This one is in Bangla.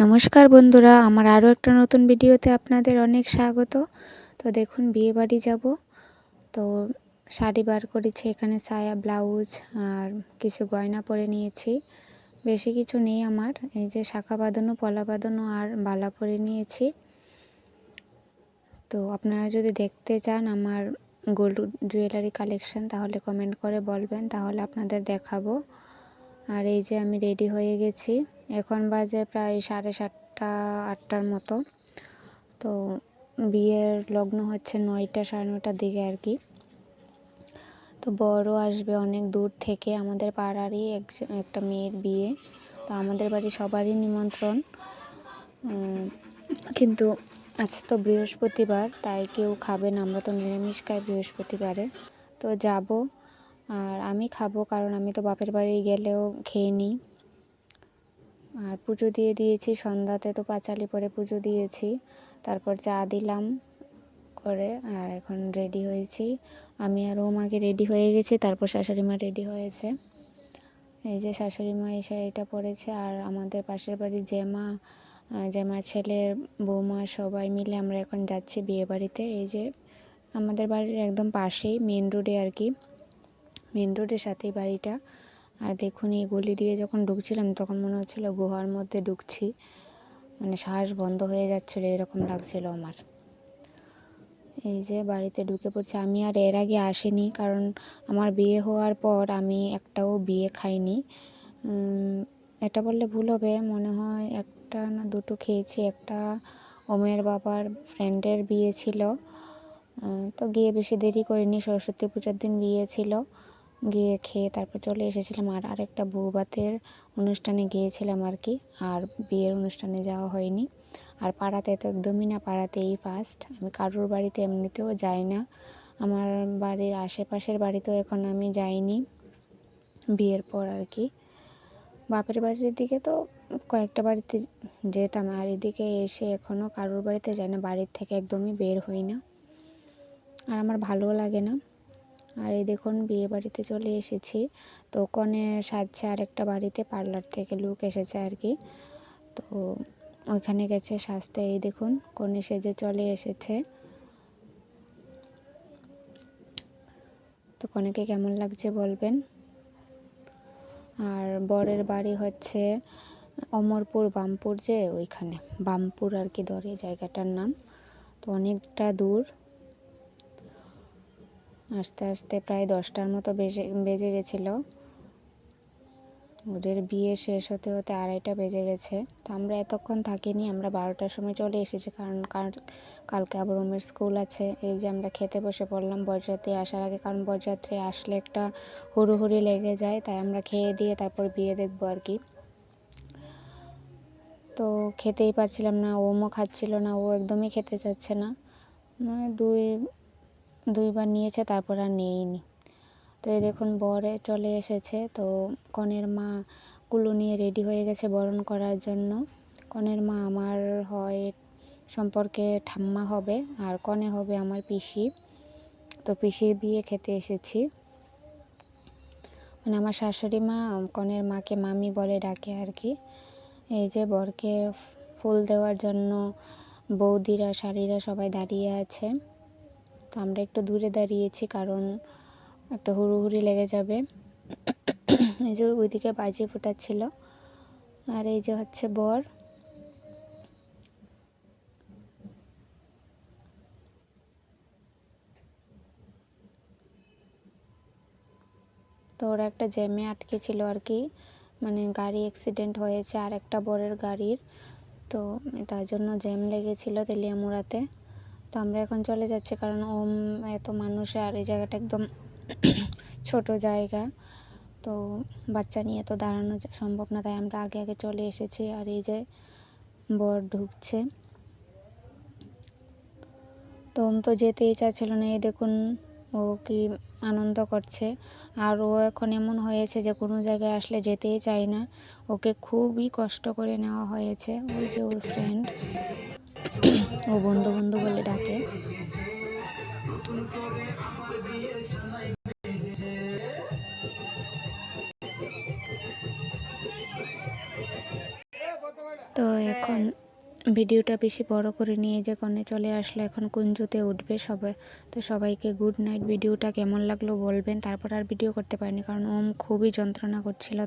নমস্কার বন্ধুরা, আমার আরও একটা নতুন ভিডিওতে আপনাদের অনেক স্বাগত। তো দেখুন, বিয়ে বাড়ি যাব। তো শাড়ি বার করেছি, এখানে সায়া, ব্লাউজ আর কিছু গয়না পরে নিয়েছি। বেশি কিছু নেই আমার, এই যে শাঁখা বাঁধানো, পলা বাঁধানো আর বালা পরে নিয়েছি। তো আপনারা যদি দেখতে চান আমার গোল্ড জুয়েলারি কালেকশন, তাহলে কমেন্ট করে বলবেন, তাহলে আপনাদের দেখাবো। আর এই যে আমি রেডি হয়ে গেছি, এখন বাজে প্রায় 7:30 8টার মতো। তো বিয়ের লগ্ন হচ্ছে 9টা 9:30টার দিকে আর কি। তো বড়ও আসবে অনেক দূর থেকে, আমাদের পাড়ারই একটা মেয়ের বিয়ে। তো আমাদের বাড়ি সবারই নিমন্ত্রণ, কিন্তু আজ তো বৃহস্পতিবার, তাই কেউ খাবে না, আমরা তো নিরামিষ খাই বৃহস্পতিবারে। তো যাব, আর আমি খাবো, কারণ আমি তো বাপের বাড়ি গেলেও খেয়ে নিই। আর পুজো দিয়ে দিয়েছি সন্ধ্যাতে, তো পাঁচালি পরে পুজো দিয়েছি, তারপর চা দিলাম করে। আর এখন রেডি হয়েছি, আমি আর ও মাকে রেডি হয়ে গেছি, তারপর শাশুড়ি মা রেডি হয়েছে। এই যে শাশুড়ি মা এই শাড়িটা পরেছে, আর আমাদের পাশের বাড়ির জেমার ছেলের বৌমা সবাই মিলে আমরা এখন যাচ্ছি বিয়ে বাড়িতে। এই যে আমাদের বাড়ির একদম পাশেই, মেন রোডে আর কি, মেন রোডের সাথেই বাড়িটা। আর দেখুন, এই গলি দিয়ে যখন ঢুকছিলাম তখন মনে হচ্ছিল গুহার মধ্যে ঢুকছি, মানে শ্বাস বন্ধ হয়ে যাচ্ছিলো, এরকম লাগছিল আমার। এই যে বাড়িতে ঢুকে পড়ছি। আমি আর এর আগে আসিনি, কারণ আমার বিয়ে হওয়ার পর আমি একটাও বিয়ে খাইনি। এটা বললে ভুল হবে, মনে হয় একটা না দুটো খেয়েছি। একটা ওমের বাবার ফ্রেন্ডের বিয়ে ছিল, তো গিয়ে বেশি দেরি করিনি, সরস্বতী পূজার দিন বিয়ে ছিল, গিয়ে খেয়ে তারপর চলে এসেছিলাম। আর আরেকটা বউভাতের অনুষ্ঠানে গিয়েছিলাম আর কি, আর বিয়ের অনুষ্ঠানে যাওয়া হয়নি। আর পাড়াতে তো একদমই না, পাড়াতে এই ফার্স্ট। আমি কারোর বাড়িতে এমনিতেও যাই না, আমার বাড়ির আশেপাশের বাড়িতেও এখন আমি যাইনি বিয়ের পর আর কি। বাপের বাড়ির দিকে তো কয়েকটা বাড়িতে যেতাম, আর এদিকে এসে এখনও কারোর বাড়িতে যাই না, বাড়ির থেকে একদমই বের হই না, আর আমার ভালোও লাগে না। আর এই দেখুন, বিয়ে বাড়িতে চলে এসেছি। তো কনে সাজছে আরেকটা বাড়িতে, পার্লার থেকে লোক এসেছে আর কি, তো ওইখানে গেছে সাজতে। এই দেখুন, কনে সেজে চলে এসেছে। তো কনেকে কেমন লাগছে বলবেন। আর বরের বাড়ি হচ্ছে অমরপুর, বামপুর, যে ওইখানে বামপুর আর কি ধরে জায়গাটার নাম। তো অনেকটা দূর, আস্তে আস্তে প্রায় 10টার মতো বেজে গেছিলো। ওদের বিয়ে শেষ হতে হতে 2:30 বেজে গেছে। তো আমরা এতক্ষণ থাকিনি, আমরা 12টার সময় চলে এসেছি, কারণ কালকে আবার ওমের স্কুল আছে। এই যে আমরা খেতে বসে পড়লাম বরযাত্রী আসার আগে, কারণ বরযাত্রী আসলে একটা হুড়োহুড়ি লেগে যায়, তাই আমরা খেয়ে দিয়ে তারপর বিয়ে দেখবো আর কি। তো খেতেই পারছিলাম না, ওমও খাচ্ছিল না, ও একদমই খেতে চাচ্ছে না, মানে দুইবার নিয়েছে, তারপর আর নেইনি। তো এই দেখুন, বরে চলে এসেছে। তো কনের মা কুলো নিয়ে রেডি হয়ে গেছে বরণ করার জন্য। কনের মা আমার হয় সম্পর্কে ঠাম্মা হবে, আর কনে হবে আমার পিসি। তো পিসির বিয়ে খেতে এসেছি, মানে আমার শাশুড়ি মা কনের মাকে মামি বলে ডাকে আর কি। এই যে বরকে ফুল দেওয়ার জন্য বৌদিরা, শাড়িরা সবাই দাঁড়িয়ে আছে। তো আমরা একটু দূরে দাঁড়িয়েছি, কারণ একটা হুড়োহুড়ি লেগে যাবে। এই যে ওইদিকে বাজি ফোটাচ্ছিল, আর এই যে হচ্ছে বর। তো ওরা একটা জ্যামে আটকে ছিল আর কি, মানে গাড়ি অ্যাক্সিডেন্ট হয়েছে আর একটা বরের গাড়ির, তো তার জন্য জ্যাম লেগেছিল তেলিয়ামুড়াতে। তো আমরা এখন চলে যাচ্ছি, কারণ এত মানুষে, আর এই জায়গাটা একদম ছোট জায়গা, তো বাচ্চা নিয়ে তো দাঁড়ানো সম্ভব না, তাই আমরা আগে আগে চলে এসেছি। আর এই যে বর ঢুকছে, তো তো যেতেই চাচ্ছিল না। এই দেখুন, ও কি আনন্দ করছে। আর ও এখন এমন হয়েছে যে কোনো জায়গায় আসলে যেতেই চায় না, ওকে খুবই কষ্ট করে নেওয়া হয়েছে। ওই যে ওর ফ্রেন্ড, ও বন্ধু বন্ধু বলে ডাকে। তো এখন ভিডিওটা বেশি বড় করে নিয়ে যে কনে চলে আসলো, এখন কুঞ্জতে উঠবে সবাই। তো সবাইকে গুড নাইট। ভিডিওটা কেমন লাগলো বলবেন। তারপর আর ভিডিও করতে পারিনি কারণ ওম খুবই যন্ত্রণা করছিল।